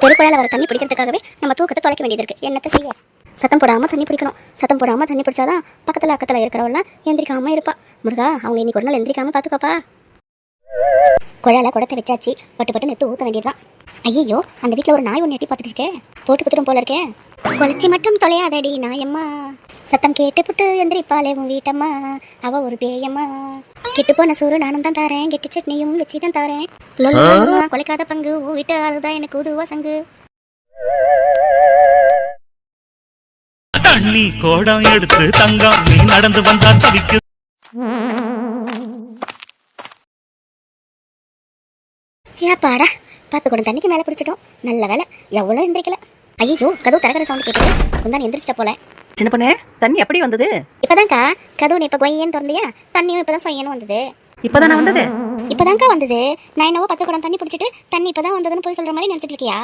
தெருக்குழாயில் வர தண்ணி பிடிக்கிறதுக்காகவே நம்ம தூக்கத்தை தொலைக்க வேண்டியது இருக்கு. என்னத்தை செய்ய? சத்தம் போடாமல் தண்ணி பிடிக்கணும். சத்தம் போடாமல் தண்ணி பிடிச்சாதான் பக்கத்தில் அக்கத்தில் இருக்கிறவெல்லாம் எந்திரிக்காமல் இருப்பா. முருகா, அவங்க இன்னைக்கு ஒரு நாள் எந்திரிக்காமல் பார்த்துக்கோப்பா. குழாயில் குடத்தை வச்சாச்சு, பட்டு பட்டு நெத்து ஊற்ற வேண்டியதுதான். ஐயோ, அந்த வீட்டில் ஒரு நாய் ஒன்று எட்டி பார்த்துட்டு இருக்கேன். போட்டு குத்துடும் போல இருக்கேன். குளிச்சி மட்டும் தொலையாதடி நாயம்மா, சத்தம் கேட்டு புட்டு எந்திரிப்பாளே உன் வீட்டம்மா, அவ ஒரு பேயம்மா. கெட்டு போன சோறு நானும் தான் தாரேன், கெட்டு சட்னியும் வச்சு தான் தாரேன். கொலைக்காத பங்கு உன் வீட்டு ஆளுதான் எனக்கு உதுவா சங்கு. தண்ணி கோடம் எடுத்து தங்கம் நீ நடந்து வந்தா தவிக்கு. ஏப்பாடா, 10 குடம் தண்ணிக்கு மேலே பிடிச்சிட்டோம். நல்ல வேலை, எவ்வளோ எந்திரிக்கல. ஐயோ, கதவு திறக்கிற சவுண்ட் கேட்குது. குந்தான் எந்திரிச்சிட்ட போல. சின்ன பொண்ணு, தண்ணி எப்படி வந்தது? இப்பதான்க்கா கதவு இப்போ கொய்யன்னு திறந்தியா, தண்ணியும் இப்பதான் சொய்யன்னு வந்தது. இப்பதானே வந்தது? இப்பதான்க்கா வந்தது. நான் என்னவோ 10 குடம் தண்ணி பிடிச்சிட்டு தண்ணி இப்பதான் வந்ததுன்னு போய் சொல்ற மாதிரி நினைச்சிட்டு இருக்கியா?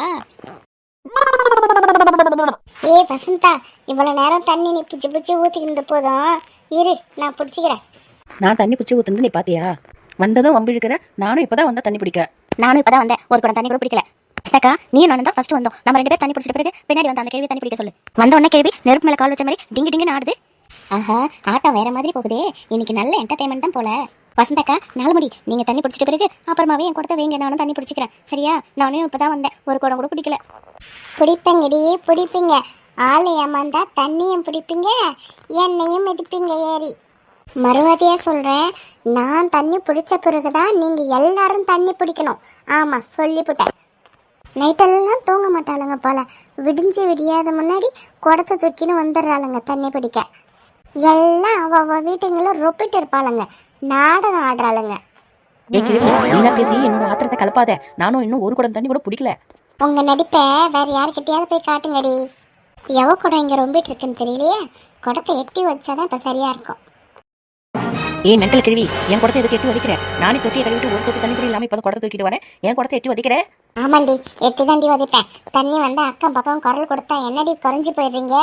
ஏ வசந்தா, இவ்வளவு நேரம் தண்ணி நீ பிச்சு பிச்சு ஊத்திக்கிட்டு போதும், இரு நான் பிடிச்சிக்கிறேன். நான் தண்ணி பிடிச்சி ஊத்துனது நீ பாத்தியா? வந்ததும் வம்பு இழுக்கிற. நானும் இப்பதான் வந்தா தண்ணி பிடிக்க. நானும் இப்பதான் வந்தேன், ஒரு குடம் தண்ணி கூட பிடிக்கல. அக்கா, நீ நானும் தான் ஃபர்ஸ்ட் வந்தோம். நம்ம 2 பேர் தண்ணி பிடிச்சிட்ட பிறகு பின்னாடி வந்து அந்த கேள்வி தண்ணி பிடிக்க சொல்லு. வந்த உடனே கேள்வி நெருப்பு மேல கால் வச்ச மாதிரி டிங்கு டிங்குன்னு ஆடுது. ஆஹா, ஆட்டம் வேற மாதிரி போகுதே. இன்னைக்கு நல்ல என்டர்டைன்மெண்ட் தான் போல. வசந்தாக்கா, 4 மணி நீங்க தண்ணி பிடிச்சிட்ட பிறகு அப்புறமாவே என் கொடுத்த வைங்க, நானும் தண்ணி பிடிச்சிக்கிறேன். சரியா? நானும் இப்பதான் வந்தேன், ஒரு குடம் கூட பிடிக்கல. பிடிப்பங்கடி பிடிப்பீங்க, ஆளு ஏமாந்தா தண்ணியும் பிடிப்பீங்க, எண்ணெயும் மிதிப்பீங்க ஏறி. மறுவாதியா சொல்றேன், நான் தண்ணி பிடிச்ச பிறகுதான் நீங்க எல்லாரும் தண்ணி பிடிக்கணும். ஆமா, சொல்லிவிட்டேன். நைட்டெல்லாம் தூங்க மாட்டாளுங்க போல, விடிஞ்சு விடியாத முன்னாடி குடத்தை தூக்கின்னு வந்துடுறாளுங்க தண்ணி பிடிக்க. எல்லாம் அவ வீட்டுங்களும் ரொப்பிட்டு இருப்பாளுங்க, நாடகம் ஆடுறாளுங்க. பேசி என்னோட ஆத்திரத்தை கலப்பாத. நானும் இன்னும் ஒரு குடம் தண்ணி கூட பிடிக்கல. உங்க நடிப்பை வேற யாருக்கிட்டையாவது போய் காட்டுங்கடி. எவ குடம் இங்க ரொம்பிட்டு இருக்குன்னு தெரியலையே. குடத்தை எட்டி வச்சாதான் இப்ப சரியா இருக்கும். மெண்டல் கிழவி, என் குடத்தை எதுக்கு எட்டி வதிக்கிற? நானே தொட்டியை கழுவிட்டு ஒரு சொட்டு தண்ணி கூட இல்லாம இப்ப குடத்தை தூக்கிட்டு வரேன். என் குடத்தை எட்டி வதிக்கிற? ஆமாண்டி, எட்டி தாண்டி வதிப்பேன். தண்ணி வந்து அக்கம் பக்கம் குரல் கொடுத்தா என்னடி குறைஞ்சி போயிடுறீங்க?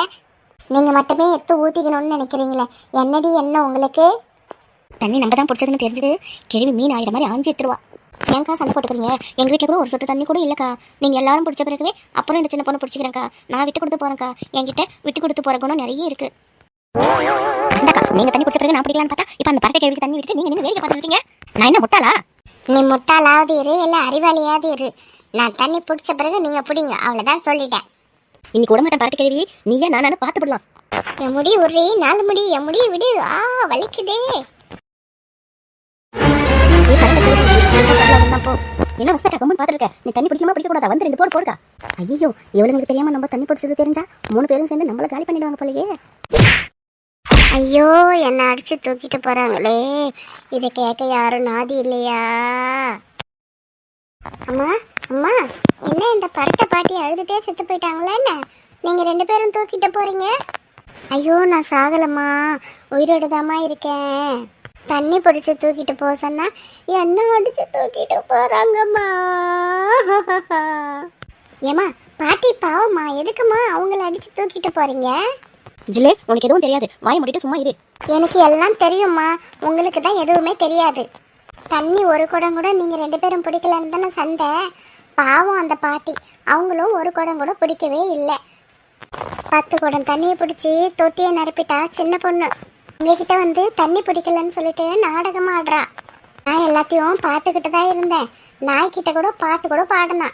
நீங்க மட்டுமே எடுத்து ஊத்திக்கணும்னு நினைக்கிறீங்களே, என்னடி என்ன உங்களுக்கு? தண்ணி நம்ம தான் பிடிச்சதுன்னு தெரிஞ்சது கிழவி மீன் ஆயிரம் மாதிரி ஆஞ்சி எடுத்துருவா. ஏன்க்கா சண்டை போட்டுக்கிறீங்க? எங்க வீட்டுல கூட ஒரு சொட்டு தண்ணி கூட இல்லக்கா. நீங்க எல்லாரும் பிடிச்ச பிறகு அப்புறம் இந்த சின்ன பொண்ணு பிடிச்சிக்கிறேன்க்கா. நான் விட்டு கொடுத்து போறேன்க்கா. என்கிட்ட விட்டு கொடுத்து போற குணம் நிறைய இருக்கு. நீங்க தண்ணி பிடிச்ச பிறகு நான் பிடிக்கலான்னு பார்த்தா இப்ப அந்த பறக்க கேள்விக்கு தண்ணி விட்டு நீங்க வேலையை பார்த்துருக்கீங்க. நான் என்ன முட்டாளா? நீ முட்டாளாவது இரு, இல்ல அறிவாளியாவது இரு. நான் தண்ணி பிடிச்ச பிறகு நீங்க பிடிங்க, அவ்வளவுதான் சொல்லிட்டேன். இன்னைக்கு விட மாட்டேன் பறக்க கேள்வி. நீங்க நானு பார்த்து விடலாம். என் முடி உரி, 4 முடி, என் முடியை விடு. வலிக்குதே. என்ன வசதா கம்மன் பாத்துருக்க? நீ தண்ணி பிடிக்காம பிடிக்க கூடாதா? வந்து 2 போடு போடுக்கா. ஐயோ, இவளுங்களுக்கு தெரியாம நம்ம தண்ணி பிடிச்சது தெரிஞ்சா 3 பேரும் சேர்ந்து நம்மள காலி பண்ணிடுவாங்க போலயே. ஐயோ, என்ன அடிச்சு தூக்கிட்டு போறாங்களே. இதை கேட்க யாரும் நாதி இல்லையா? அம்மா அம்மா, என்ன இந்த பரட்டை பாட்டி அழுதுட்டே செத்து போயிட்டாங்களா என்ன? நீங்க 2 பேரும் தூக்கிட்டு போறீங்க. ஐயோ, நான் சாகலம்மா, உயிரோடு தாம்மா இருக்கேன். தண்ணி பிடிச்சி தூக்கிட்டு போக சொன்னா என்ன அடிச்சு தூக்கிட்டு போறாங்கம்மா. ஏமா பாட்டி பாவம்மா, எதுக்குமா அவங்கள அடிச்சு தூக்கிட்டு போறீங்க? ஜிலே, உனக்கு எதுவும் தெரியாது, வாயை மூடிட்டு சும்மா இரு. எனக்கு எல்லாம் தெரியும்மா, உங்களுக்கு தான் எதுவுமே தெரியாது. தண்ணி ஒரு குடம் கூட நீங்க 2 பேரும் பிடிக்கலன்னு தானே சண்டை. பாவம் அந்த பாட்டி, அவங்களும் ஒரு குடம் கூட பிடிக்கவே இல்லை. 10 குடம் தண்ணியை பிடிச்சி தொட்டியை நிரப்பிட்டா சின்ன பொண்ணு உங்ககிட்ட வந்து தண்ணி பிடிக்கலன்னு சொல்லிட்டு நாடகமா ஆடுறா. நான் எல்லாத்தையும் பார்த்துக்கிட்டு தான் இருந்தேன். நாய்கிட்ட கூட பாட்டு கூட பாடினா.